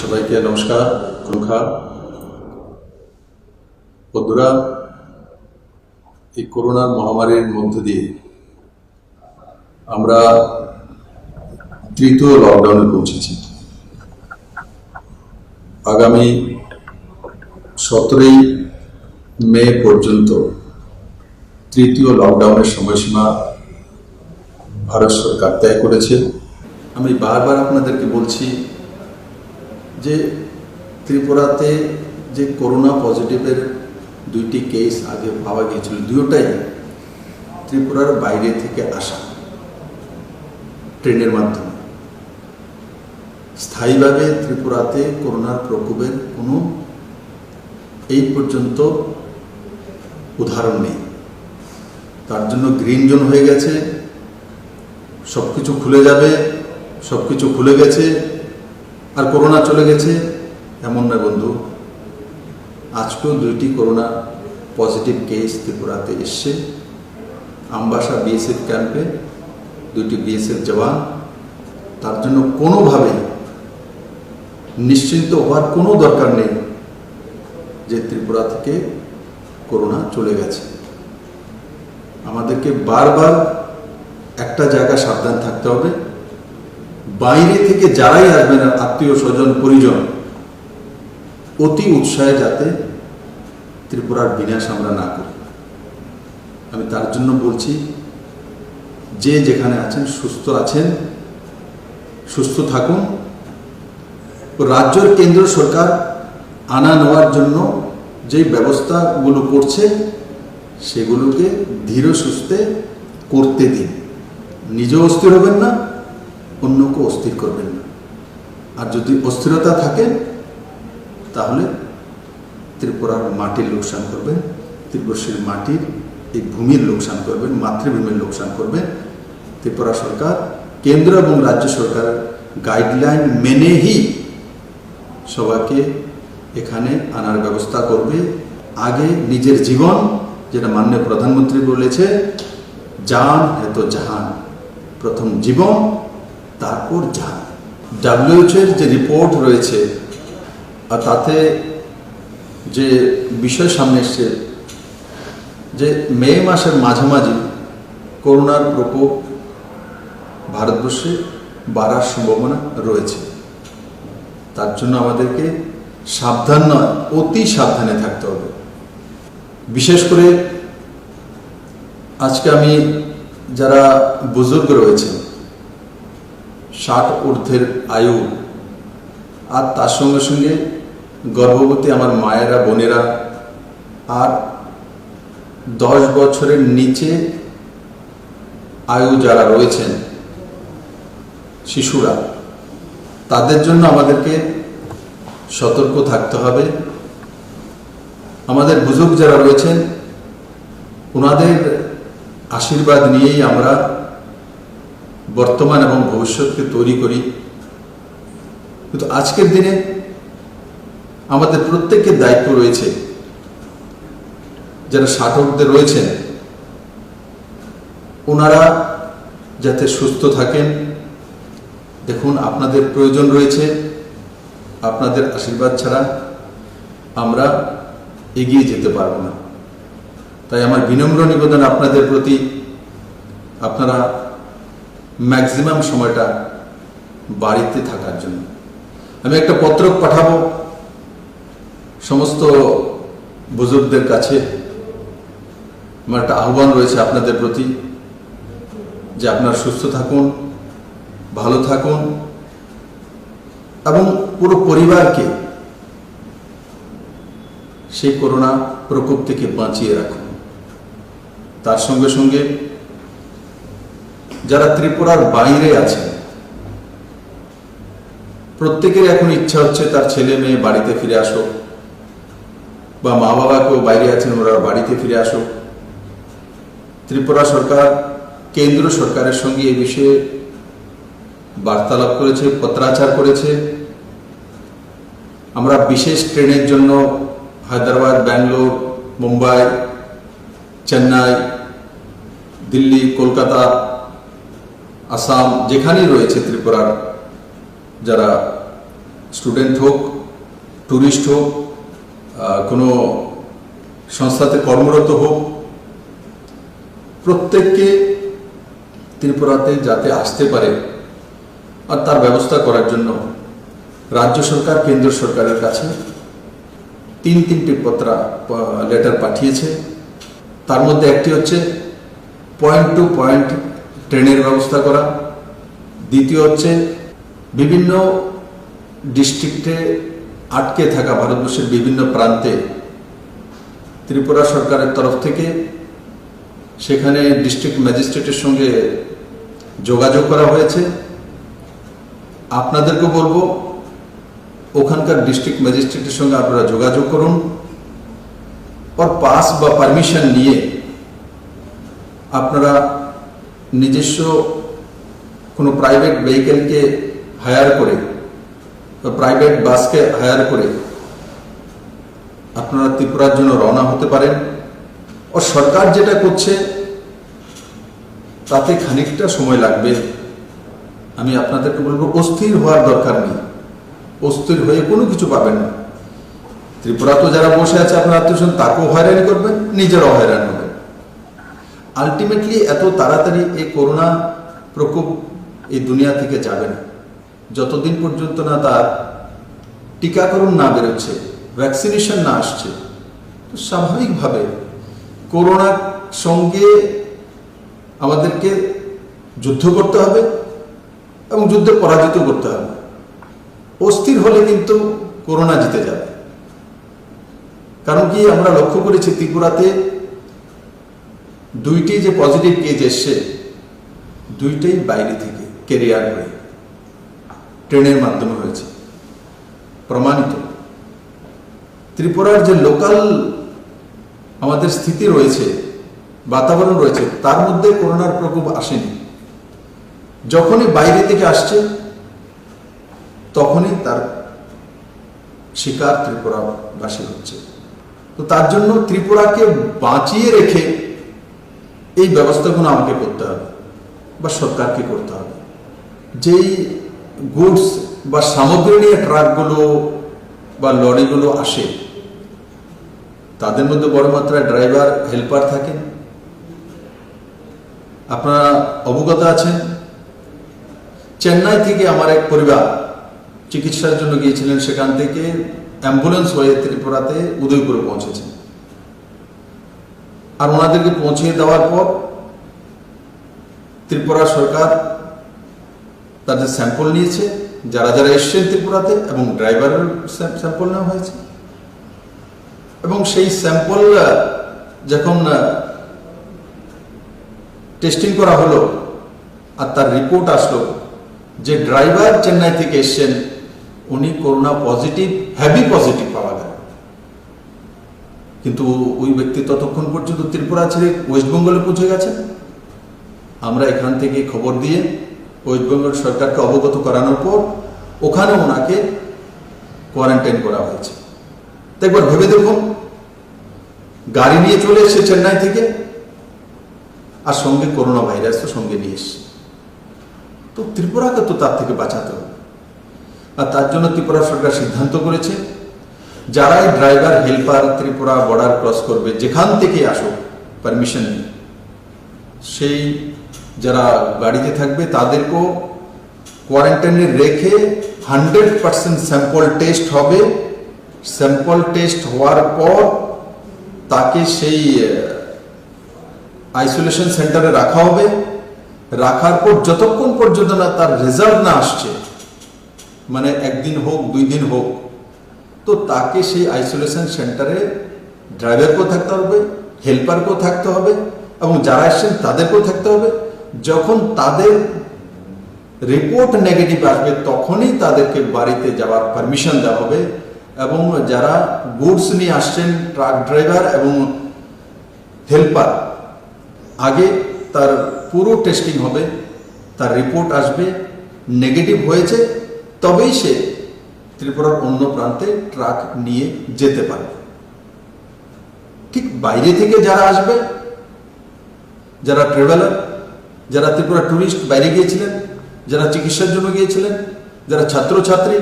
সবাইকে নমস্কার। কুলখা বন্ধুরা, এই করোনার মহামারীর মধ্য দিয়ে আমরা তৃতীয় লকডাউনে পৌঁছেছি। আগামী 17ই মে পর্যন্ত তৃতীয় লকডাউনের সময়সীমা ভারত সরকার তয় করেছে। আমি বারবার আপনাদেরকে বলছি যে ত্রিপুরাতে যে করোনা পজিটিভের 2টি কেস আগে পাওয়া গিয়েছিল, দুটোটাই ত্রিপুরার বাইরে থেকে আসা ট্রেনের মাধ্যমে। স্থায়ীভাবে ত্রিপুরাতে করোনার প্রকোপের কোনো এই পর্যন্ত উদাহরণ নেই। তার জন্য গ্রিন জোন হয়ে গেছে, সবকিছু খুলে যাবে, সবকিছু খুলে গেছে আর করোনা চলে গেছে, এমন নয় বন্ধু। আজকেও 2টি করোনা পজিটিভ কেস ত্রিপুরাতে এসছে। আমবাসা বিএসএফ ক্যাম্পে 2টি বিএসএফ জওয়ান। তার জন্য কোনোভাবে নিশ্চিন্ত হওয়ার কোনো দরকার নেই যে ত্রিপুরা থেকে করোনা চলে গেছে। আমাদেরকে বারবার একটা জায়গা সাবধান থাকতে হবে, বাইরে থেকে যারাই আসবেন আত্মীয় স্বজন পরিজন, অতি উৎসাহে যাতে ত্রিপুরার বিনাশ আমরা না করি। আমি তার জন্য বলছি, যে যেখানে আছেন সুস্থ থাকুন। রাজ্যের কেন্দ্র সরকার আনা নেওয়ার জন্য যে ব্যবস্থাগুলো করছে সেগুলোকে ধীরে সুস্থে করতে দিন। নিজেও অস্থির হবেন না, অন্যকে অস্থির করবেন না। আর যদি অস্থিরতা থাকে তাহলে ত্রিপুরার মাটির লোকসান করবেন, ত্রিপুরার মাটির এই ভূমির লোকসান করবেন, মাতৃভূমির লোকসান করবেন। ত্রিপুরা সরকার কেন্দ্র এবং রাজ্য সরকারের গাইডলাইন মেনেই সবাইকে এখানে আনার ব্যবস্থা করবে। আগে নিজের জীবন, যেটা মাননীয় প্রধানমন্ত্রী বলেছে, জান হে তো জাহান, প্রথম জীবন তারপর জান। WHO এর যে রিপোর্ট রয়েছে আর তাতে যে বিষয় সামনে এসছে যে মে মাসের মাঝামাঝি করোনার প্রকোপ ভারতবর্ষে বাড়ার সম্ভাবনা রয়েছে। তার জন্য আমাদেরকে সাবধান নয়, অতি সাবধানে থাকতে হবে। বিশেষ করে আজকে আমি যারা বুজুর্গ রয়েছে, 60 ঊর্ধ্বের আয়ু, আর তার সঙ্গে সঙ্গে গর্ভবতী আমার মায়েরা, বোনেরা, আর 10 বছরের নিচে আয়ু যারা রয়েছেন, শিশুরা, তাদের জন্য আমাদেরকে সতর্ক থাকতে হবে। আমাদের বুজুর্গ যারা রয়েছেন ওনাদের আশীর্বাদ নিয়েই আমরা বর্তমান এবং ভবিষ্যৎকে তৈরি করি। কিন্তু আজকের দিনে আমাদের প্রত্যেকের দায়িত্ব রয়েছে, যারা 60 ঊর্ধ্বে রয়েছেন ওনারা যাতে সুস্থ থাকেন। দেখুন, আপনাদের প্রয়োজন রয়েছে, আপনাদের আশীর্বাদ ছাড়া আমরা এগিয়ে যেতে পারবো না। তাই আমার বিনম্র নিবেদন আপনাদের প্রতি, আপনারা ম্যাক্সিমাম সময়টা বাড়িতে থাকার জন্য। আমি একটা পত্র পাঠাবো সমস্ত বুজুর্গদের কাছে। আমার একটা আহ্বান রয়েছে আপনাদের প্রতি যে আপনারা সুস্থ থাকুন, ভালো থাকুন এবং পুরো পরিবারকে সেই করোনা প্রকোপ থেকে বাঁচিয়ে রাখুন। তার সঙ্গে সঙ্গে যারা ত্রিপুরার বাইরে আছে, প্রত্যেকের এখন ইচ্ছা হচ্ছে তার ছেলে মেয়ে বাড়িতে ফিরে আসো, বা মা বাবা কেউ বাইরে আছেন ওরা বাড়িতে ফিরে আসো। ত্রিপুরা সরকার কেন্দ্র সরকারের সঙ্গে এই বিষয়ে বার্তালাপ করেছে, পত্রাচার করেছে। আমরা বিশেষ ট্রেনের জন্য হায়দ্রাবাদ, ব্যাঙ্গালোর, মুম্বাই, চেন্নাই, দিল্লি, কলকাতা, আসাম, যেখানেই রয়েছে ত্রিপুরার যারা স্টুডেন্ট হোক, ট্যুরিস্ট হোক, কোনো সংস্থাতে কর্মরত হোক, প্রত্যেককে ত্রিপুরাতে যাতে আসতে পারে আর তার ব্যবস্থা করার জন্য রাজ্য সরকার কেন্দ্র সরকারের কাছে তিনটি লেটার পাঠিয়েছে। তার মধ্যে একটি হচ্ছে পয়েন্ট টু পয়েন্ট ট্রেনের ব্যবস্থা করা, দ্বিতীয় হচ্ছে বিভিন্ন ডিস্ট্রিক্টে আটকে থাকা ভারতবর্ষের বিভিন্ন প্রান্তে ত্রিপুরা সরকারের তরফ থেকে সেখানে ডিস্ট্রিক্ট ম্যাজিস্ট্রেটের সঙ্গে যোগাযোগ করা হয়েছে। আপনাদেরকে বলবো ওখানকার ডিস্ট্রিক্ট ম্যাজিস্ট্রেটের সঙ্গে আপনারা যোগাযোগ করুন, और পাস বা পারমিশন নিয়ে আপনারা নিজস্ব কোনো প্রাইভেট ভেহিকেলকে হায়ার করে বা প্রাইভেট বাসকে হায়ার করে আপনারা ত্রিপুরার জন্য রওনা হতে পারেন। और সরকার যেটা করছে তাতে খানিকটা সময় লাগবে। আমি আপনাদেরকে বলবো অস্থির হওয়ার দরকার নেই, অস্থির হয়ে কোনো কিছু পাবেন না। ত্রিপুরা তো যারা বসে আছে আপনার আত্মীয় তাকেও হয়রানি করবেন, নিজেরাও হয়রান হবেন। আলটিমেটলি এত তাড়াতাড়ি এই করোনা প্রকোপ এই দুনিয়া থেকে যাবে না যতদিন পর্যন্ত না তার টিকাকরণ না বেরোচ্ছে, ভ্যাকসিনেশন না আসছে। তো স্বাভাবিকভাবে করোনার সঙ্গে আমাদেরকে যুদ্ধ করতে হবে এবং যুদ্ধে পরাজিত করতে হবে। অস্থির হলে কিন্তু করোনা জিতে যাবে। কারণ কি আমরা লক্ষ্য করেছি ত্রিপুরাতে দুইটি যে পজিটিভ কেস এসছে দুইটাই বাইরে থেকে ক্যারিয়ার হয়ে ট্রেনের মাধ্যমে হয়েছে, প্রমাণিত। ত্রিপুরার যে লোকাল আমাদের স্থিতি রয়েছে, বাতাবরণ রয়েছে, তার মধ্যে করোনার প্রকোপ আসেনি। যখনই বাইরে থেকে আসছে তখনই তার শিকার ত্রিপুরাবাসী হচ্ছে। তো তার জন্য ত্রিপুরাকে বাঁচিয়ে রেখে এই ব্যবস্থাগুলো আমাকে করতে হবে বা সরকারকে করতে হবে। যেই গুডস বা সামগ্রী নিয়ে ট্রাকগুলো বা লরিগুলো আসে তাদের মধ্যে বড় মাত্রায় ড্রাইভার, হেল্পার থাকেন। আপনারা অবগত আছেন, চেন্নাই থেকে আমার এক পরিবার চিকিৎসার জন্য গিয়েছিলেন, সেখান থেকে অ্যাম্বুলেন্স হয়ে ত্রিপুরাতে উদয়পুরে পৌঁছেছেন। আর ওনাদেরকে পৌঁছে দেওয়ার পর ত্রিপুরা সরকার তাদের স্যাম্পল নিয়েছে, যারা যারা এসছেন ত্রিপুরাতে, এবং ড্রাইভারের স্যাম্পল নেওয়া হয়েছে। এবং সেই স্যাম্পল যখন টেস্টিং করা হলো আর তার রিপোর্ট আসলো যে ড্রাইভার চেন্নাই থেকে এসছেন, উনি করোনা পজিটিভ, হেভি পজিটিভ পাওয়া গেল। কিন্তু ওই ব্যক্তি ততক্ষণ পর্যন্ত ত্রিপুরা ছেড়ে ওয়েস্ট বেঙ্গলে পৌঁছে গেছেন। আমরা এখান থেকে খবর দিয়ে ওয়েস্ট বেঙ্গল সরকারকে অবগত করানোর পর ওখানে ওনাকে কোয়ারেন্টাইন করা হয়েছে। তো একবার ভেবে দেখুন, গাড়ি নিয়ে চলে এসছে চেন্নাই থেকে, আর সঙ্গে করোনা ভাইরাস তো সঙ্গে নিয়ে এসছে। তো ত্রিপুরাকে তো তার থেকে বাঁচাতে হবে। আর তার জন্য ত্রিপুরা সরকার সিদ্ধান্ত করেছে যারাই driver, helper Tripura border cross করবে, যেখান থেকে আসুক পারমিশন নিয়ে, সেই যারা গাড়িতে থাকবে তাদেরকেও কোয়ারেন্টাইনে রেখে 100% স্যাম্পল টেস্ট হবে। স্যাম্পল টেস্ট হওয়ার পর তাকে সেই আইসোলেশন সেন্টারে রাখা হবে। রাখার পর যতক্ষণ পর্যন্ত না তার রেজাল্ট না আসছে, মানে একদিন হোক, 2 দিন হোক, তো তাকে সেই আইসোলেশন সেন্টারে ড্রাইভারকেও থাকতে হবে, হেল্পারকেও থাকতে হবে, এবং যারা এসছেন তাদেরকেও থাকতে হবে। যখন তাদের রিপোর্ট নেগেটিভ আসবে তখনই তাদেরকে বাড়িতে যাওয়ার পারমিশন দেওয়া হবে। এবং যারা গুডস নিয়ে আসছেন, ট্রাক ড্রাইভার এবং হেল্পার, আগে তার পুরো টেস্টিং হবে, তার রিপোর্ট আসবে, নেগেটিভ হয়েছে তবেই সে ত্রিপুরার অন্য প্রান্তে ট্রাক নিয়ে যেতে পারবে। ঠিক বাইরে থেকে যারা আসবে, যারা ট্রাভেলার, যারা ত্রিপুরা ট্যুরিস্ট বাইরে গিয়েছিলেন, যারা চিকিৎসার জন্য গিয়েছিলেন, যারা ছাত্রছাত্রী,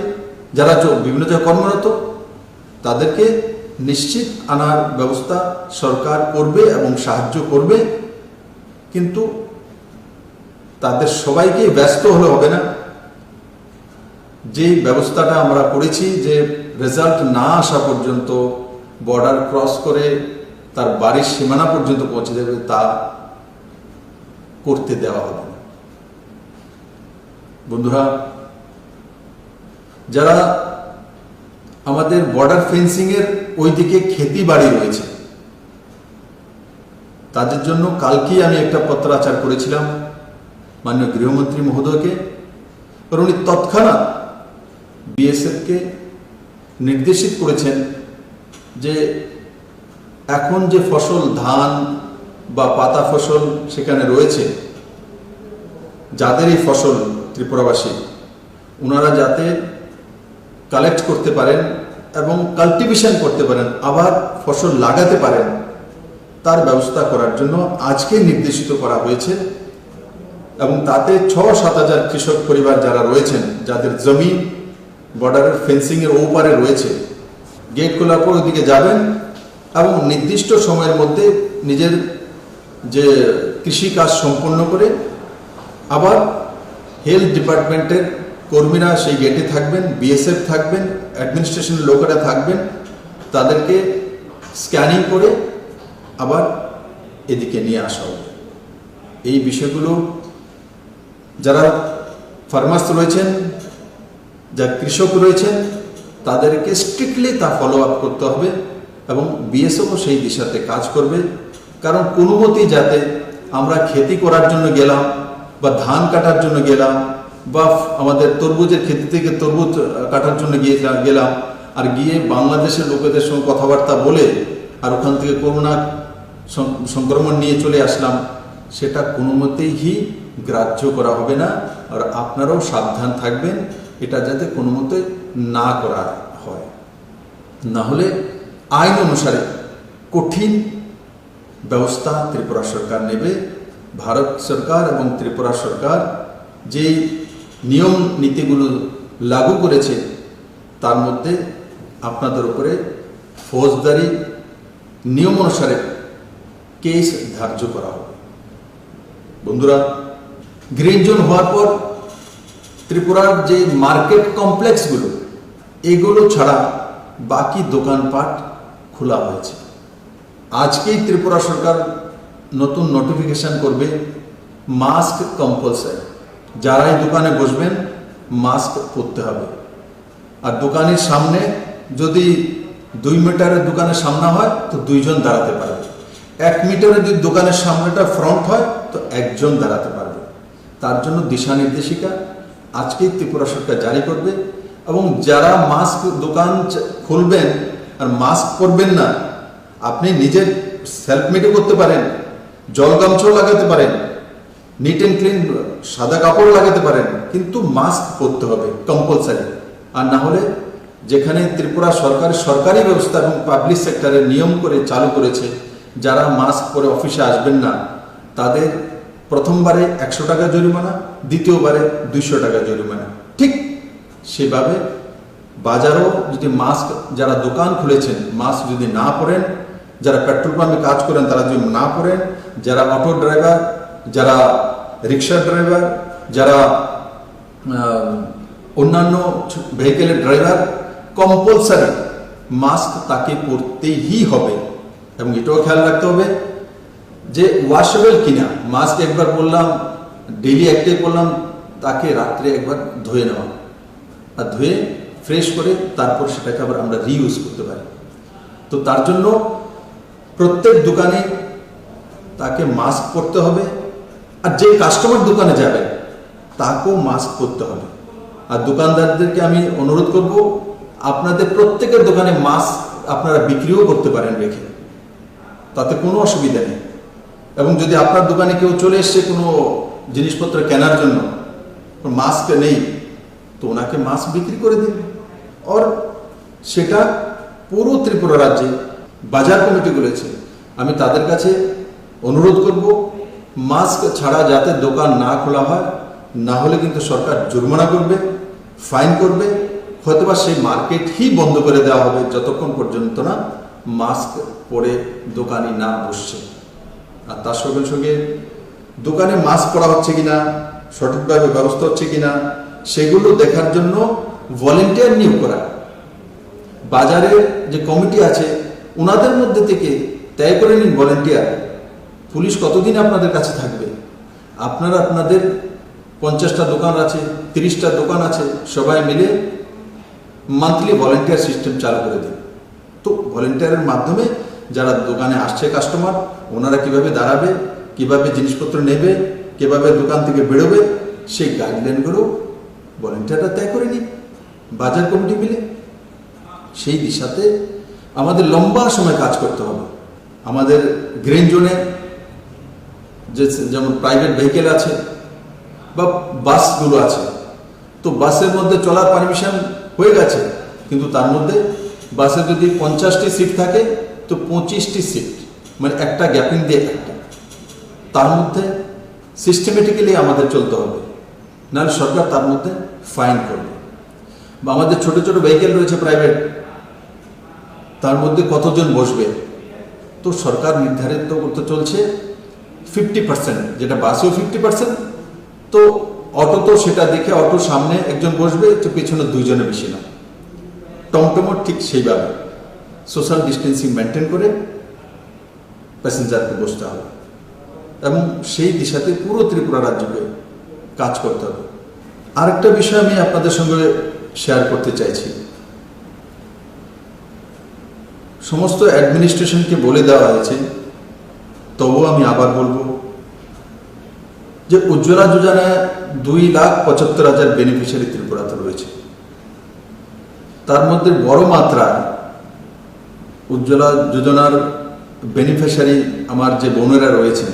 যারা বিভিন্ন জায়গায় কর্মরত তাদেরকে নিশ্চিত আনার ব্যবস্থা সরকার করবে এবং সাহায্য করবে, কিন্তু তাদের সবাইকে ব্যস্ত হলে হবে না। যে ব্যবস্থাটা আমরা করেছি যে রেজাল্ট না আসা পর্যন্ত বর্ডার ক্রস করে তার বাড়ির সীমানা পর্যন্ত পৌঁছে যাবে, তা করতে দেওয়া হবে না। বন্ধুরা, যারা আমাদের বর্ডার ফেন্সিং এর ওইদিকে খেতি বাড়ি রয়েছে তাদের জন্য কালকেই আমি একটা পত্রাচার করেছিলাম মাননীয় গৃহমন্ত্রী মহোদয়কে, কারণ উনি তৎক্ষণাৎ বিএসএফকে নির্দেশিত করেছেন যে এখন যে ফসল ধান বা পাতা ফসল সেখানে রয়েছে, যাদের এই ফসল ত্রিপুরাবাসী ওনারা যাতে কালেক্ট করতে পারেন এবং কাল্টিভেশন করতে পারেন, আবার ফসল লাগাতে পারেন, তার ব্যবস্থা করার জন্য আজকে নির্দেশিত করা হয়েছে। এবং তাতে ৬-৭ হাজার কৃষক পরিবার যারা রয়েছেন, যাদের জমি বর্ডারের ফেন্সিং এর ওপারে রয়েছে, গেট খোলার পর ওইদিকে যাবেন এবং নির্দিষ্ট সময়ের মধ্যে নিজের যে কৃষি কাজ সম্পন্ন করে আবার হেলথ ডিপার্টমেন্টের কর্মীরা সেই গেটে থাকবেন, বিএসএফ থাকবেন, অ্যাডমিনিস্ট্রেশনের লোকেরা থাকবেন, তাদেরকে স্ক্যানিং করে আবার এদিকে নিয়ে আসা হবে। এই বিষয়গুলো যারা ফার্মার্স রয়েছেন, যারা কৃষক রয়েছেন, তাদেরকে স্ট্রিক্টলি তা ফলো আপ করতে হবে এবং বিএসএফও সেই দিশাতে কাজ করবে। কারণ কোনো মতেই যাতে আমরা খেতি করার জন্য গেলাম বা ধান কাটার জন্য গেলাম বা আমাদের তরমুজের খেতে থেকে তরমুজ কাটার জন্য গেলাম আর গিয়ে বাংলাদেশের লোকেদের সঙ্গে কথাবার্তা বলে আর ওখান থেকে করোনা সংক্রমণ নিয়ে চলে আসলাম, সেটা কোনো মতেই গ্রাহ্য করা হবে না। আর আপনারাও সাবধান থাকবেন এটা যাতে কোনো মতে না করা হয়, না হলে আইন অনুসারে কঠিন ব্যবস্থা ত্রিপুরা সরকার নেবে। ভারত সরকার এবং ত্রিপুরা সরকার যেই নিয়ম নীতিগুলো লাগু করেছে তার মধ্যে আপনাদের উপরে ফৌজদারি নিয়ম অনুসারে কেস ধার্য করা হবে। বন্ধুরা, গ্রিন জোন হওয়ার পর ত্রিপুরার যে মার্কেট কমপ্লেক্সগুলো এগুলো ছাড়া বাকি দোকানপাট খোলা হয়েছে। আজকেই ত্রিপুরা সরকার নতুন নোটিফিকেশন করবে মাস্ক কম্পালসারি, যারাই দোকানে বসবেন মাস্ক পরতে হবে। আর দোকানের সামনে যদি 2 মিটারের দোকানের সামনে হয় তো 2 জন দাঁড়াতে পারবে, 1 মিটারের যদি দোকানের সামনেটা ফ্রন্ট হয় তো 1 জন দাঁড়াতে পারবে। তার জন্য দিশা নির্দেশিকা আজকেই ত্রিপুরা সরকার জারি করবে। এবং যারা মাস্ক দোকান খুলবেন আর মাস্ক পরবেন না, আপনি নিজের সেলফ মেডও করতে পারেন, জল গামছাও লাগাতে পারেন, নিট অ্যান্ড ক্লিন সাদা কাপড় লাগাতে পারেন, কিন্তু মাস্ক পরতে হবে কম্পালসারি। আর না হলে যেখানে ত্রিপুরা সরকারের সরকারি ব্যবস্থা এবং পাবলিক সেক্টরের নিয়ম করে চালু করেছে, যারা মাস্ক পরে অফিসে আসবেন না তাদের প্রথমবারে 100 টাকা জরিমানা, দ্বিতীয়বারে 200 টাকা জরিমানা। ঠিক সেভাবে বাজারও যদি মাস্ক, যারা দোকান খুলেছেন মাস্ক যদি না পরেন, যারা পেট্রোল পাম্পে কাজ করেন তারা যদি না পরেন, যারা অটো ড্রাইভার, যারা রিক্সা ড্রাইভার, যারা অন্যান্য ভেহিকেলের ড্রাইভার, কম্পালসারি মাস্ক তাকে পরতেই হবে। এবং এটাও খেয়াল রাখতে হবে যে ওয়াশেবল কিনা, মাস্ক একবার বললাম ডেইলি একটাই করলাম, তাকে রাত্রে একবার ধুয়ে নেওয়া, আর ধুয়ে ফ্রেশ করে তারপর সেটাকে আবার আমরা রিইউজ করতে পারি। তো তার জন্য প্রত্যেক দোকানে তাকে মাস্ক পরতে হবে। আর যে কাস্টমার দোকানে যাবে তাকেও মাস্ক পরতে হবে। আর দোকানদারদেরকে আমি অনুরোধ করব, আপনাদের প্রত্যেকের দোকানে মাস্ক আপনারা বিক্রিও করতে পারেন রেখে, তাতে কোনো অসুবিধা নেই। এবং যদি আপনার দোকানে কেউ চলে এসছে কোনো জিনিসপত্র কেনার জন্য, মাস্ক নেই, তো ওনাকে মাস্ক বিক্রি করে দিন। আর সেটা পুরো ত্রিপুরা রাজ্যে বাজার কমিটিগুলো আছে, আমি তাদের কাছে অনুরোধ করব মাস্ক ছাড়া যাতে দোকান না খোলা হয়, না হলে কিন্তু সরকার জরিমানা করবে, ফাইন করবে, হয়তোবা সেই মার্কেটই বন্ধ করে দেওয়া হবে যতক্ষণ পর্যন্ত না মাস্ক পরে দোকানি না বসছে। আর তার সঙ্গে সঙ্গে দোকানে মাস্ক পরা হচ্ছে কিনা, সঠিকভাবে ব্যবস্থা হচ্ছে কিনা, সেগুলো দেখার জন্য ভলেন্টিয়ার নিয়োগ করা। বাজারের যে কমিটি আছে ওনাদের মধ্যে থেকে তয় করে নিন ভলেন্টিয়ার। পুলিশ কতদিন আপনাদের কাছে থাকবে? আপনারা আপনাদের 50টা দোকান আছে, 30টা দোকান আছে, সবাই মিলে মান্থলি ভলেন্টিয়ার সিস্টেম চালু করে দিন। তো ভলেন্টিয়ারের মাধ্যমে যারা দোকানে আসছে কাস্টমার, ওনারা কিভাবে দাঁড়াবে, কিভাবে জিনিসপত্র নেবে, কিভাবে দোকান থেকে বেরোবে, সেই গাইডলাইনগুলো ভলেন্টিয়াররা তয় করে নিন বাজার কমিটি মিলে। সেই দিশাতে আমাদের লম্বা সময় কাজ করতে হবে। আমাদের গ্রিন জোনে যেমন প্রাইভেট ভেহিকেল আছে বা বাসগুলো আছে, তো বাসের মধ্যে চলার পারমিশন হয়ে গেছে, কিন্তু তার মধ্যে বাসে যদি 50টি সিট থাকে তো 25টি সিট, মানে একটা গ্যাপিং দিয়ে একটা, তার মধ্যে সিস্টেমেটিক্যালি আমাদের চলতে হবে, নাহলে সরকার তার মধ্যে ফাইন করবে। বা আমাদের ছোট ছোট ভেহিকেল রয়েছে প্রাইভেট, তার মধ্যে কতজন বসবে, তো সরকার নির্ধারিত করতে চলছে 50%, যেটা বাসেও 50%, তো অটো তো সেটা দেখে অটো সামনে একজন বসবে, তো পেছনে 2 জনের বেশি না। টমটমও ঠিক সেইভাবে সোশ্যাল ডিস্টেন্সিং মেনটেন করে প্যাসেঞ্জারকে বসতে হবে, এবং সেই দিশাতে পুরো ত্রিপুরা রাজ্যকে কাজ করতে হবে। আরেকটা বিষয় আমি আপনাদের সঙ্গে শেয়ার করতে চাইছি। সমস্ত অ্যাডমিনিস্ট্রেশনকে বলে দেওয়া হয়েছে, তবুও আমি আবার বলবো যে উজ্জ্বলা যোজনায় 2,75,000 বেনিফিশিয়ারি ত্রিপুরাতে রয়েছে। তার মধ্যে বড় মাত্রায় উজ্জ্বলা যোজনার বেনিফিশিয়ারি আমার যে বোনেরা রয়েছেন,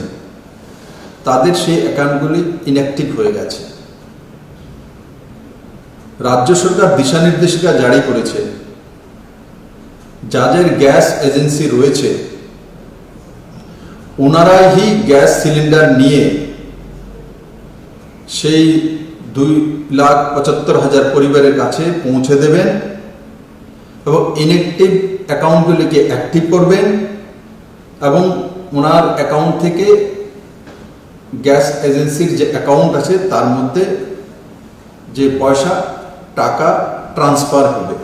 তাদের সেই অ্যাকাউন্টগুলি ইনঅ্যাক্টিভ হয়ে গেছে। রাজ্য সরকার দিশা নির্দেশিকা জারি করেছে, যাদের গ্যাস এজেন্সি রয়েছে ওনারাই গ্যাস সিলিন্ডার নিয়ে সেই 2,75,000 পরিবারের কাছে পৌঁছে দেবেন এবং ইনঅ্যাক্টিভ অ্যাকাউন্টগুলিকে অ্যাক্টিভ করবেন, এবং ওনার অ্যাকাউন্ট থেকে গ্যাস এজেন্সির যে অ্যাকাউন্ট আছে তার মধ্যে যে পয়সা টাকা ট্রান্সফার হবে।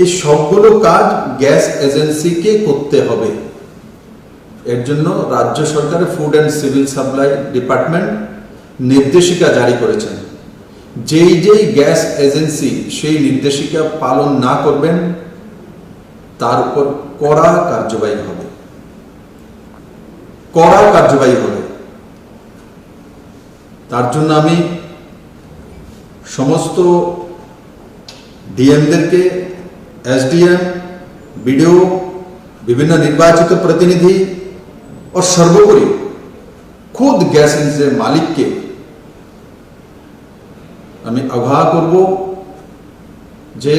এই সবগুলো কাজ গ্যাস এজেন্সিকে করতে হবে। এর জন্য রাজ্য সরকারের food and civil supply department নির্দেশিকা জারি করেছেন। যেই গ্যাস এজেন্সি সেই নির্দেশিকা পালন না করবেন তার উপর কড়া কার্যবাহী হবে, কড়া কার্যবাহী হবে। তার জন্য আমি সমস্ত ডিএমদেরকে, এসডিএম, বিডিও, বিভিন্ন নির্বাচিত প্রতিনিধি ও সর্বোপরি খুদ গ্যাস এজেন্সির মালিককে আমি আহ্বান করব যে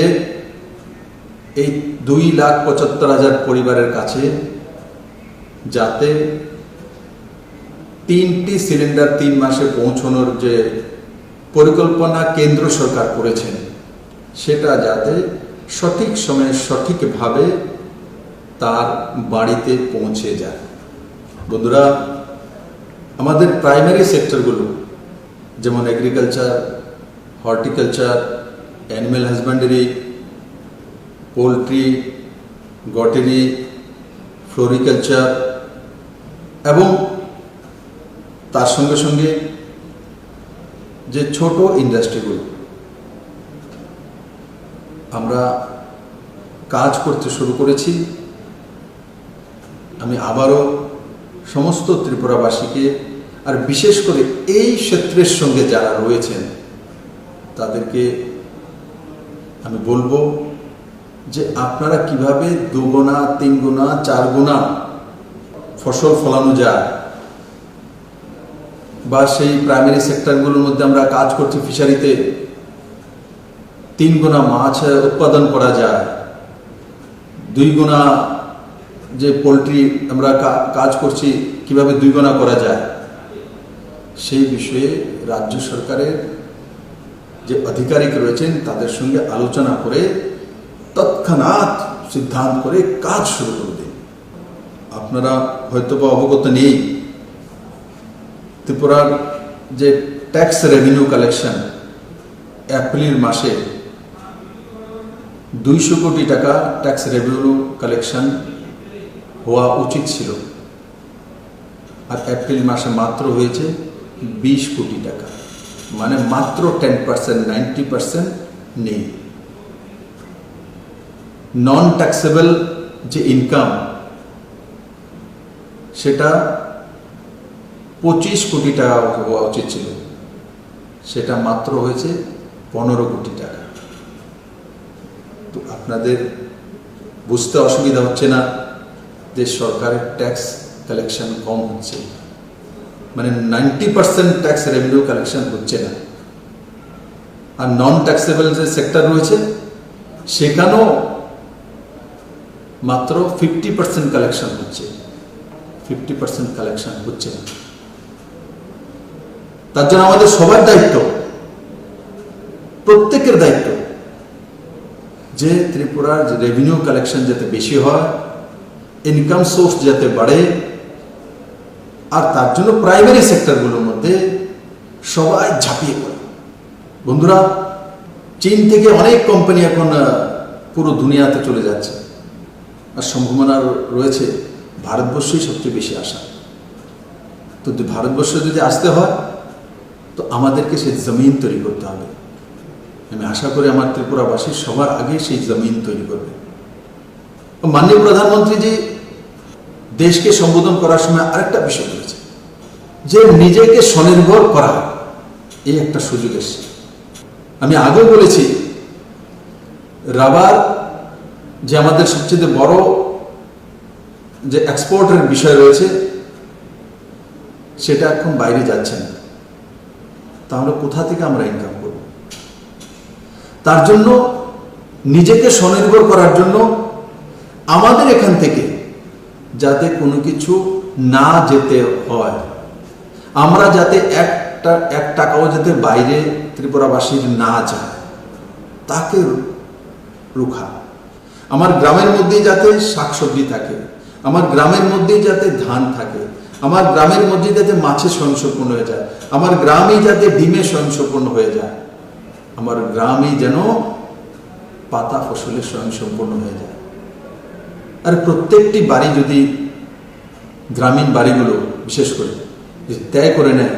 এই 2,75,000 পরিবারের কাছে যাতে 3টি সিলিন্ডার 3 মাসে পৌঁছানোর যে পরিকল্পনা কেন্দ্র সরকার করেছেন, সেটা যাতে সঠিক সময়ে সঠিকভাবে তার বাড়িতে পৌঁছে যায়। বন্ধুরা, আমাদের প্রাইমারি সেক্টরগুলো যেমন agriculture, horticulture, animal husbandry, poultry, গটেরি, ফ্লোরিকালচার এবং তার সঙ্গে সঙ্গে যে ছোট ইন্ডাস্ট্রিগুলো আমরা কাজ করতে শুরু করেছি। আমি আবারও সমস্ত ত্রিপুরাবাসীকে, আর বিশেষ করে এই ক্ষেত্রের সঙ্গে যারা রয়েছেন তাদেরকে আমি বলবো যে আপনারা কিভাবে 2 গুণা, 3 গুণা, 4 গুণা ফসল ফলানো যায়, বা সেই প্রাইমারি সেক্টরগুলোর মধ্যে আমরা কাজ করছি ফিশারিতে 3 গুণা মাছ উৎপাদন করা যায়, 2 গুণা যে পোলট্রি আমরা কাজ করছি কিভাবে 2 গুণা করা যায়, সেই বিষয়ে রাজ্য সরকারের যে আধিকারিক রয়েছেন তাদের সঙ্গে আলোচনা করে তৎক্ষণাৎ সিদ্ধান্ত করে কাজ শুরু করে দিন। আপনারা হয়তো বা অবগত নেই, ত্রিপুরার যে ট্যাক্স রেভিনিউ কালেকশন এপ্রিল মাসে 200 কোটি টাকা ট্যাক্স রেভিনিউ কালেকশন হওয়া উচিত ছিল, আর এপ্রিল মাসে মাত্র হয়েছে 20 কোটি টাকা, মানে মাত্র 10%, 90% নেই। নন ট্যাক্সেবল যে ইনকাম সেটা 25 কোটি টাকা হওয়া উচিত ছিল, সেটা মাত্র হয়েছে 15 কোটি টাকা। তো আপনাদের বুঝতে অসুবিধা হচ্ছে না যে সরকারের ট্যাক্স কালেকশন কম হচ্ছে, মানে 90% ট্যাক্স রেভিনিউ কালেকশন হচ্ছে না। আর নন ট্যাক্সেবল যে সেক্টর রয়েছে সেখানেও মাত্র 50% কালেকশন হচ্ছে, 50% কালেকশন হচ্ছে না। তার জন্য আমাদের সবার দায়িত্ব, প্রত্যেকের দায়িত্ব যে ত্রিপুরার রেভিনিউ কালেকশন যাতে বেশি হয়, ইনকাম সোর্স যাতে বাড়ে, আর তার জন্য প্রাইমারি সেক্টরগুলোর মধ্যে সবাই ঝাঁপিয়ে পড়ে। বন্ধুরা, চীন থেকে অনেক কোম্পানি এখন পুরো দুনিয়াতে চলে যাচ্ছে, আর সম্ভাবনা রয়েছে ভারতবর্ষই সবচেয়ে বেশি আসা। তো ভারতবর্ষে যদি আসতে হয় তো আমাদেরকে সেই জমিন তৈরি করতে হবে। আমি আশা করি আমার ত্রিপুরাবাসী সবার আগে সেই জমিন তৈরি করবে। মাননীয় প্রধানমন্ত্রীজি দেশকে সম্বোধন করার সময় আরেকটা বিষয় বলেছে যে নিজেকে স্বনির্ভর করা, এই একটা সুযোগ এসছে। আমি আগেও বলেছি রাবার যে আমাদের সবচেয়ে বড় যে এক্সপোর্টের বিষয় রয়েছে সেটা এখন বাইরে যাচ্ছে না, তাহলে কোথা থেকে আমরা ইনকাম করব? তার জন্য নিজেকে স্বনির্ভর করার জন্য আমাদের এখান থেকে যাতে কোনো কিছু না যেতে হয়, আমরা যাতে এক টাকাও যাতে বাইরে ত্রিপুরাবাসীর না যায়, তাকে রুখা। আমার গ্রামের মধ্যেই যাতে শাকসবজি থাকে, আমার গ্রামের মধ্যেই যাতে ধান থাকে, আমার গ্রামের মধ্যে যাতে মাছে স্বয়ংসম্পূর্ণ হয়ে যায়, আমার গ্রামেই যাতে ডিমে স্বয়ংসম্পূর্ণ হয়ে যায়, আমার গ্রামেই যেন পাতা ফসলে স্বয়ংসম্পূর্ণ হয়ে যায়। আর প্রত্যেকটি বাড়ি যদি গ্রামীণ বাড়িগুলো বিশেষ করে তয় করে নেয়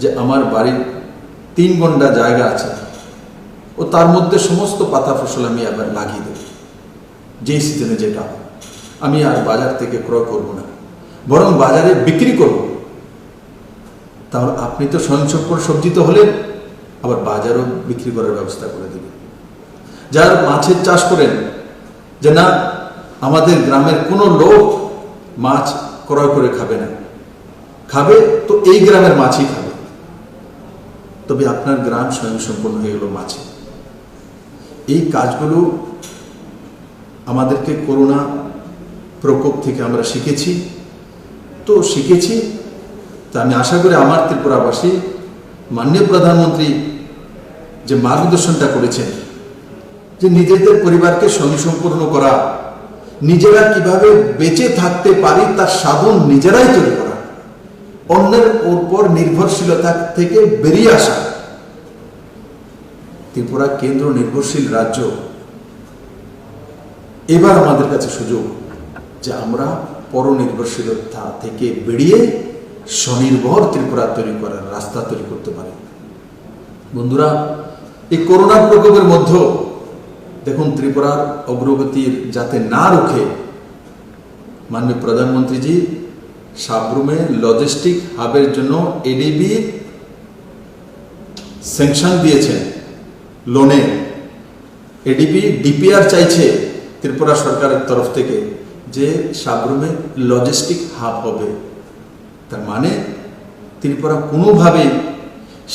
যে আমার বাড়ির 3 গন্ডা জায়গা আছে ও তার মধ্যে সমস্ত পাতা ফসল আমি আবার লাগিয়ে দেব, যেই সিজনে যেটা আমি আর বাজার থেকে ক্রয় করব না, বরং বাজারে বিক্রি করব, তাহলে আপনি তো স্বয়ংসম্পূর্ণ সবজি তো হলেন, আবার বাজারও বিক্রি করার ব্যবস্থা করে দেবেন। যারা মাছের চাষ করেন যে না আমাদের গ্রামের কোনো লোক মাছ ক্রয় করে খাবে না, খাবে তো এই গ্রামের মাছই খাবে, তবে আপনার গ্রাম স্বয়ংসম্পূর্ণ হয়ে গেল মাছে। এই কাজগুলো আমাদেরকে করোনা প্রকোপ থেকে আমরা শিখেছি, তা আমি আশা করি আমার ত্রিপুরাবাসী মাননীয় প্রধানমন্ত্রী যে মার্গদর্শনটা করেছেন যে নিজেদের পরিবারকে স্বয়ংসম্পূর্ণ করা, নিজেরা কিভাবে বেঁচে থাকতে পারি তার সাধন নিজেরাই তৈরি করা, অন্যের উপর নির্ভরশীলতা থেকে বেরিয়ে আসা। ত্রিপুরা কেন্দ্র নির্ভরশীল রাজ্য, এবার আমাদের কাছে সুযোগ যে আমরা পরনির্ভরশীলতা থেকে বেরিয়ে স্বনির্ভর ত্রিপুরা তৈরি করার রাস্তা তৈরি করতে পারি। বন্ধুরা, এই করোনার প্রকোপের মধ্যেও দেখুন ত্রিপুরার অগ্রগতির যাতে না রুখে মাননীয় প্রধানমন্ত্রীজি সাবরুমে লজিস্টিক হাবের জন্য এডিবি স্যাংশন দিয়েছেন লোনে। এডিবি ডিপিআর চাইছে ত্রিপুরা সরকারের তরফ থেকে যে সাবরুমে লজিস্টিক হাব হবে। তার মানে ত্রিপুরা কোনোভাবেই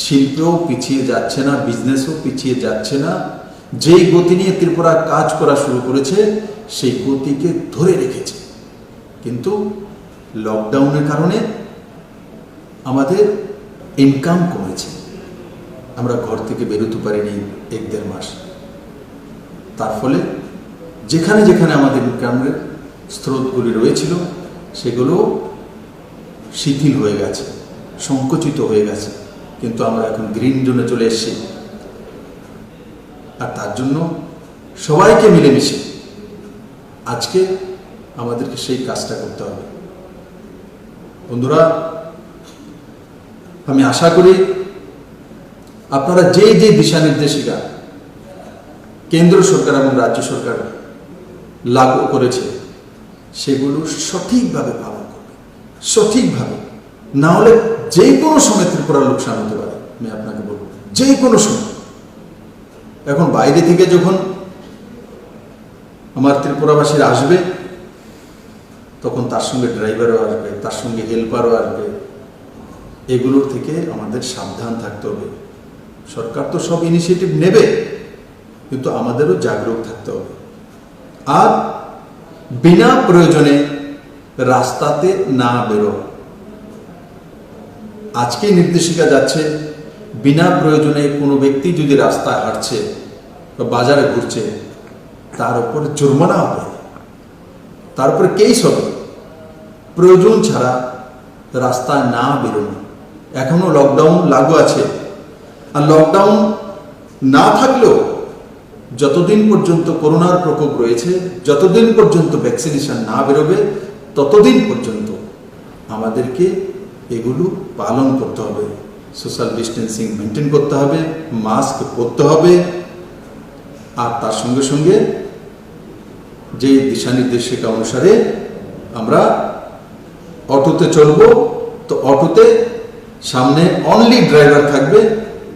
শিল্পেও পিছিয়ে যাচ্ছে না, বিজনেসও পিছিয়ে যাচ্ছে না। যেই গতি নিয়ে ত্রিপুরা কাজ করা শুরু করেছে সেই গতিকে ধরে রেখেছে, কিন্তু লকডাউনের কারণে আমাদের ইনকাম কমেছে। আমরা ঘর থেকে বেরোতে পারিনি 1-1.5 মাস। তার ফলে যেখানে যেখানে আমাদের ইনকামের স্রোতগুলি রয়েছিল সেগুলো শিথিল হয়ে গেছে, সংকুচিত হয়ে গেছে, কিন্তু আমরা এখন গ্রিন জোনে চলে এসেছি। আর তার জন্য সবাইকে মিলেমিশে আজকে আমাদেরকে সেই কাজটা করতে হবে। বন্ধুরা, আমি আশা করি আপনারা যে যে দিশা নির্দেশিকা কেন্দ্র সরকার এবং রাজ্য সরকার লাগু করেছে সেগুলো সঠিকভাবে পালন করবে, সঠিকভাবে। না হলে যে কোনো সময় ত্রিপুরা লোকসান হতে পারে। আমি আপনাকে বলবো, যে কোনো সময়। এখন বাইরে থেকে যখন আমার ত্রিপুরাবাসীরা আসবে তখন তার সঙ্গে ড্রাইভারও আসবে, তার সঙ্গে হেল্পারও আসবে। এগুলোর থেকে আমাদের সাবধান থাকতে হবে। সরকার তো সব ইনিশিয়েটিভ নেবে, কিন্তু আমাদেরও জাগরুক থাকতে হবে। আর বিনা প্রয়োজনে রাস্তাতে না বেরো। আজকে নির্দেশিকা যাচ্ছে বিনা প্রয়োজনে কোনো ব্যক্তি যদি রাস্তায় হাঁটছে বা বাজারে ঘুরছে তার উপর জরিমানা হবে, তার উপরে কেস হবে। প্রয়োজন ছাড়া রাস্তায় না বেরোনো। এখনো লকডাউন লাগু আছে, আর লকডাউন না থাকলেও যতদিন পর্যন্ত করোনার প্রকোপ রয়েছে, যতদিন পর্যন্ত ভ্যাকসিনেশন না বেরোবে ততদিন পর্যন্ত আমাদেরকে এগুলো পালন করতে হবে। সোশ্যাল ডিস্টেন্সিং মেনটেন করতে হবে, মাস্ক পরতে হবে। আর তার সঙ্গে সঙ্গে যে দিশা নির্দেশিকা অনুসারে আমরা অটোতে চলবো, তো অটোতে সামনে অনলি ড্রাইভার থাকবে,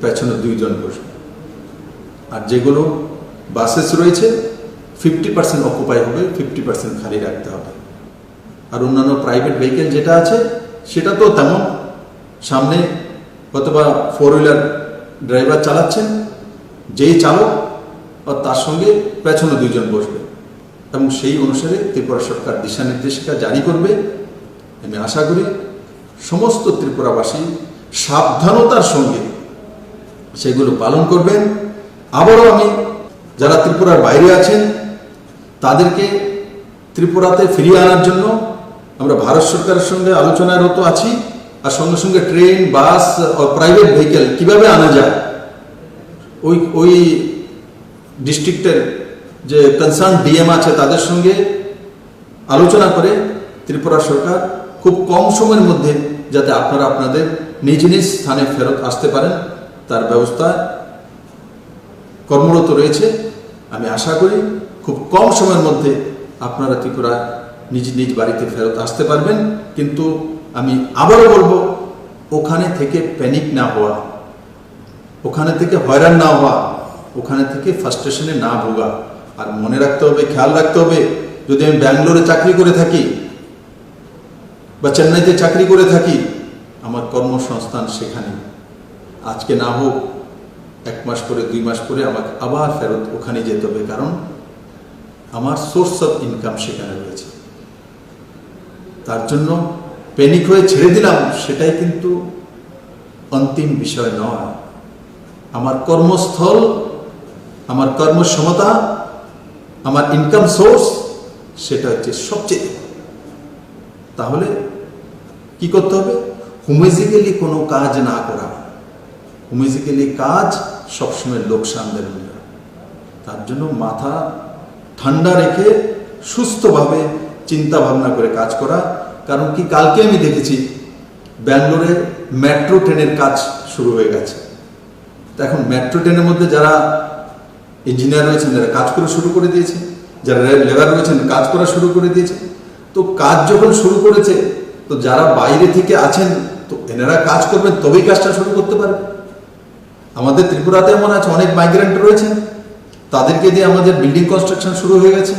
পেছনে 2 জন বসবে। আর যেগুলো বাসেস রয়েছে 50% অকুপাই হবে, 50% খালি রাখতে হবে। আর অন্যান্য প্রাইভেট ভেহিকেল যেটা আছে সেটা তো তেমন, সামনে অথবা 4 হুইলার ড্রাইভার চালাচ্ছেন, যেই চালক আর তার সঙ্গে পেছনে 2 জন বসবে, এবং সেই অনুসারে ত্রিপুরা সরকার দিশা নির্দেশিকা জারি করবে। আমি আশা করি সমস্ত ত্রিপুরাবাসী সাবধানতার সঙ্গে সেগুলো পালন করবেন। আবারও আমি যারা ত্রিপুরার বাইরে আছেন তাদেরকে ত্রিপুরাতে ফিরিয়ে আনার জন্য আমরা ভারত সরকারের সঙ্গে আলোচনারত আছি। আর সঙ্গে সঙ্গে ট্রেন, বাস ও প্রাইভেট ভেহিকেল কিভাবে আনা যায়, ওই ডিস্ট্রিক্টের যে কনসার্ন ডিএম আছে তাদের সঙ্গে আলোচনা করে ত্রিপুরা সরকার খুব কম সময়ের মধ্যে যাতে আপনারা আপনাদের নিজ নিজ স্থানে ফেরত আসতে পারেন তার ব্যবস্থা কর্মরত রয়েছে। আমি আশা করি খুব কম সময়ের মধ্যে আপনারা ত্রিপুরা নিজ নিজ বাড়িতে ফেরত আসতে পারবেন। কিন্তু আমি আবারও বলবো, ওখানে থেকে প্যানিক না হওয়া, ওখানে থেকে হয়রান না হওয়া, ওখানে থেকে ফ্রাস্ট্রেশনে না ভোগা। আর মনে রাখতে হবে, খেয়াল রাখতে হবে, যদি আমি ব্যাঙ্গালোরে চাকরি করে থাকি বা চেন্নাইতে চাকরি করে থাকি, আমার কর্মসংস্থান সেখানে। আজকে না হোক 1 মাস পরে, 2 মাস পরে আমাকে আবার ফেরত ওখানে যেতে হবে, কারণ আমার সোর্স অফ ইনকাম সেখানে রয়েছে। তার জন্য প্যানিক হয়ে ছেড়ে দিলাম সেটাই কিন্তু অন্তিম বিষয় নয়। আমার কর্মস্থল, আমার কর্মক্ষমতা, আমার ইনকাম সোর্স, সেটা হচ্ছে সবচেয়ে। তাহলে কি করতে হবে? হুমেজিক্যালি কোনো কাজ না করা। হুমেজিক্যালি কাজ সবসময় লোকসান দেবে। তার জন্য মাথা ঠান্ডা রেখে সুস্থভাবে চিন্তা ভাবনা করে কাজ করা। কারণ কি, কালকে আমি দেখেছি ব্যাঙ্গালোরে মেট্রো ট্রেনের কাজ শুরু হয়ে গেছে। তো এখন মেট্রো ট্রেনের মধ্যে যারা ইঞ্জিনিয়ার রয়েছেন যারা কাজ করা শুরু করে দিয়েছে, যারা লেবার রয়েছেন কাজ করা শুরু করে দিয়েছে। তো কাজ যখন শুরু করেছে, তো যারা বাইরে থেকে আছেন তো এনারা কাজ করবেন, তবেই কাজটা শুরু করতে পারবে। আমাদের ত্রিপুরাতে এমন আছে, অনেক মাইগ্রেন্ট রয়েছেন, তাদেরকে দিয়ে আমাদের বিল্ডিং কনস্ট্রাকশন শুরু হয়ে গেছে।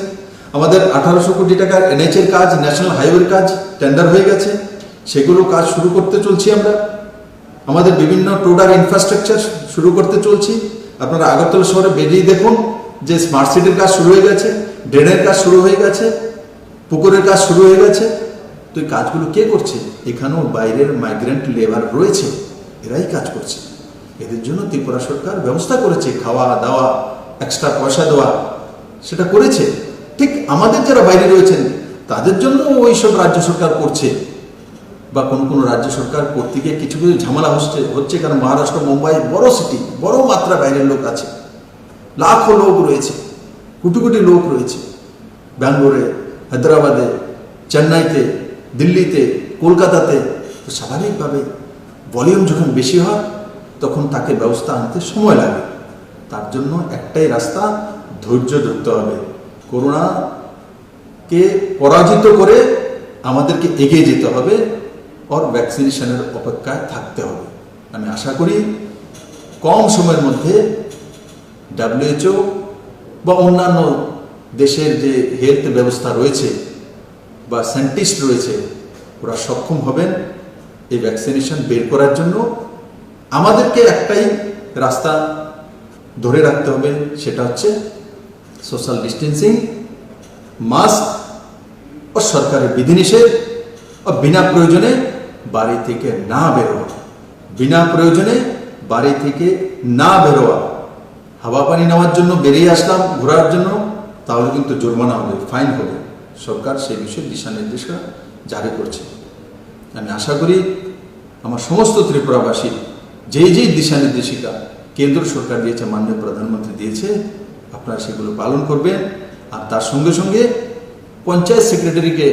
আমাদের 1800 কোটি টাকার NH এর কাজ, ন্যাশনাল হাইওয়ের কাজ টেন্ডার হয়ে গেছে, সেগুলো কাজ শুরু করতে চলছি আমরা। আমাদের বিভিন্ন প্রোডাক্ট ইনফ্রাস্ট্রাকচার শুরু করতে চলছি। আপনারা আগরতলা শহরে বেরিয়ে দেখুন যে স্মার্ট সিটির কাজ শুরু হয়ে গেছে, ড্রেনের কাজ শুরু হয়ে গেছে, পুকুরের কাজ শুরু হয়ে গেছে। তো এই কাজগুলো কে করছে? এখানেও বাইরের মাইগ্রেন্ট লেবার রয়েছে, এরাই কাজ করছে। এদের জন্য ত্রিপুরা সরকার ব্যবস্থা করেছে, খাওয়া দাওয়া, এক্সট্রা পয়সা দেওয়া, সেটা করেছে। ঠিক আমাদের যারা বাইরে রয়েছেন তাদের জন্য ওইসব রাজ্য সরকার করছে, বা কোনো রাজ্য সরকার করতে গিয়ে কিছু কিছু ঝামেলা হচ্ছে। কারণ মহারাষ্ট্র, মুম্বাই বড় সিটি, বড় মাত্রা বাইরের লোক আছে, লাখো লোক রয়েছে, কোটি কোটি লোক রয়েছে ব্যাঙ্গালোরে, হায়দ্রাবাদে, চেন্নাইতে, দিল্লিতে, কলকাতাতে। তো স্বাভাবিকভাবে ভলিউম যখন বেশি হয় তখন তাকে ব্যবস্থা আনতে সময় লাগে। তার জন্য একটাই রাস্তা, ধৈর্য ধরতে হবে। করোনাকে পরাজিত করে আমাদেরকে এগিয়ে যেতে হবে, আর ভ্যাকসিনেশনের অপেক্ষায় থাকতে হবে। আমি আশা করি কম সময়ের মধ্যে WHO বা অন্যান্য দেশের যে হেলথ ব্যবস্থা রয়েছে বা সায়েন্টিস্ট রয়েছে, ওরা সক্ষম হবেন এই ভ্যাকসিনেশন বের করার জন্য। আমাদেরকে একটাই রাস্তা ধরে রাখতে হবে, সেটা হচ্ছে সোশ্যাল ডিস্টেন্সিং, মাস্ক ও সরকারের বিধিনিষেধ, ও বিনা প্রয়োজনে বাড়ি থেকে না বেরোয়া। বিনা প্রয়োজনে বাড়ি থেকে না বেরোয়া। হাওয়া পানি নেওয়ার জন্য বেরিয়ে আসলাম ঘোরার জন্য, তাহলে কিন্তু জরিমানা হবে, ফাইন হবে। সরকার সেই বিষয়ে দিশা নির্দেশনা জারি করছে। আমি আশা করি আমার সমস্ত ত্রিপুরাবাসী যেই দিশা নির্দেশিকা কেন্দ্র সরকার দিয়েছে, মাননীয় প্রধানমন্ত্রী দিয়েছে, আপনারা সেগুলো পালন করবেন। আর তার সঙ্গে সঙ্গে পঞ্চায়েত সেক্রেটারিকে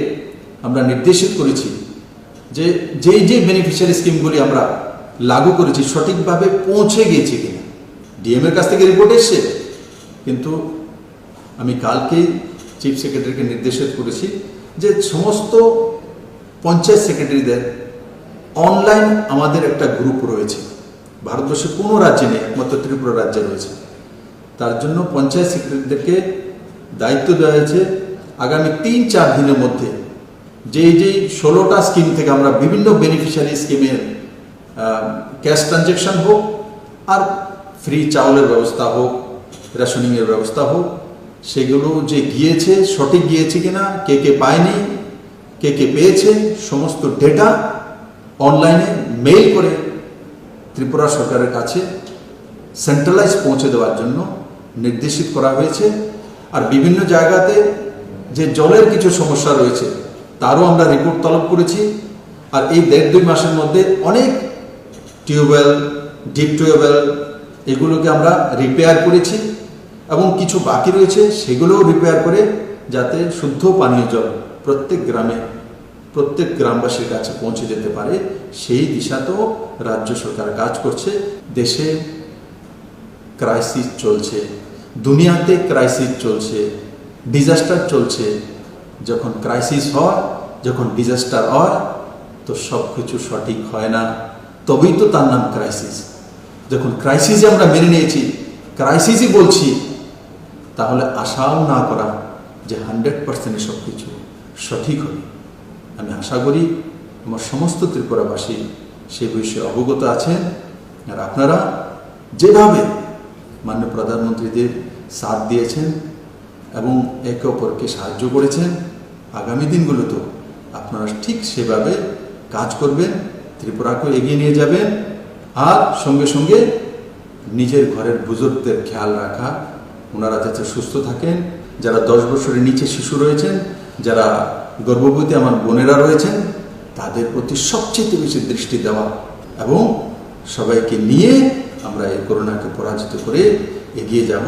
আমরা নির্দেশিত করেছি যে যেই বেনিফিশিয়ারি স্কিমগুলি আমরা লাগু করেছি সঠিকভাবে পৌঁছে গিয়েছে কিনা। ডিএম এর কাছ থেকে রিপোর্ট এসছে, কিন্তু আমি কালকেই চিফ সেক্রেটারিকে নির্দেশিত করেছি যে সমস্ত পঞ্চায়েত সেক্রেটারিদের অনলাইন আমাদের একটা গ্রুপ রয়েছে, ভারতবর্ষের কোনো রাজ্যে নেই, একমাত্র ত্রিপুরা রাজ্যে রয়েছে। তার জন্য পঞ্চায়েত সেক্রেটারিদেরকে দায়িত্ব দেওয়া হয়েছে আগামী 3-4 দিনের মধ্যে যেই 16টা স্কিম থেকে আমরা বিভিন্ন বেনিফিশিয়ারি স্কিমের ক্যাশ ট্রানজ্যাকশন হোক, আর ফ্রি চাউলের ব্যবস্থা হোক, রেশনিংয়ের ব্যবস্থা হোক, সেগুলো যে গিয়েছে সঠিক গিয়েছে কিনা, কে পায়নি, কে পেয়েছে, সমস্ত ডেটা অনলাইনে মেইল করে ত্রিপুরা সরকারের কাছে সেন্ট্রালাইজ পৌঁছে দেওয়ার জন্য নির্দেশিত করা হয়েছে। আর বিভিন্ন জায়গাতে যে জলের কিছু সমস্যা রয়েছে তারও আমরা রিপোর্ট তলব করেছি। আর এই 1.5-2 মাসের মধ্যে অনেক টিউবওয়েল, ডিপ টিউবওয়েল এগুলোকে আমরা রিপেয়ার করেছি, এবং কিছু বাকি রয়েছে সেগুলোও রিপেয়ার করে যাতে শুদ্ধ পানীয় জল প্রত্যেক গ্রামে, প্রত্যেক গ্রামবাসীর কাছে পৌঁছে যেতে পারে, সেই দিশাতেও রাজ্য সরকার কাজ করছে। দেশে ক্রাইসিস চলছে, দুনিয়াতে ক্রাইসিস চলছে, ডিজাস্টার চলছে। যখন ক্রাইসিস হয়, যখন ডিজাস্টার হয়, তো সব কিছু সঠিক হয় না, তবেই তো তার নাম ক্রাইসিস। যখন ক্রাইসিসে আমরা মেনে নিয়েছি, ক্রাইসিসই বলছি, তাহলে আশাও না করা যে 100% সব কিছু সঠিক হবে। আমি আশা করি আমার সমস্ত ত্রিপুরাবাসী সে বিষয়ে অবগত আছেন। আর আপনারা যেভাবে মাননীয় প্রধানমন্ত্রীদের সাথ দিয়েছেন এবং একে অপরকে সাহায্য করেছেন, আগামী দিনগুলোতেও আপনারা ঠিক সেভাবে কাজ করবেন, ত্রিপুরাকে এগিয়ে নিয়ে যাবেন। আর সঙ্গে সঙ্গে নিজের ঘরের বুজুর্গদের খেয়াল রাখা, ওনারা যাতে সুস্থ থাকেন, যারা 10 বছরের নিচে শিশু রয়েছেন, যারা গর্ভবতী আমার বোনেরা রয়েছেন, তাদের প্রতি সবচেয়ে বেশি দৃষ্টি দেওয়া, এবং সবাইকে নিয়ে আমরা এই করোনাকে পরাজিত করে এগিয়ে যাব,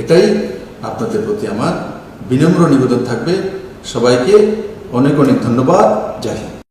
এটাই আপনাদের প্রতি আমার বিনম্র নিবেদন থাকবে। সবাইকে অনেক অনেক ধন্যবাদ। জয় হিন্দ।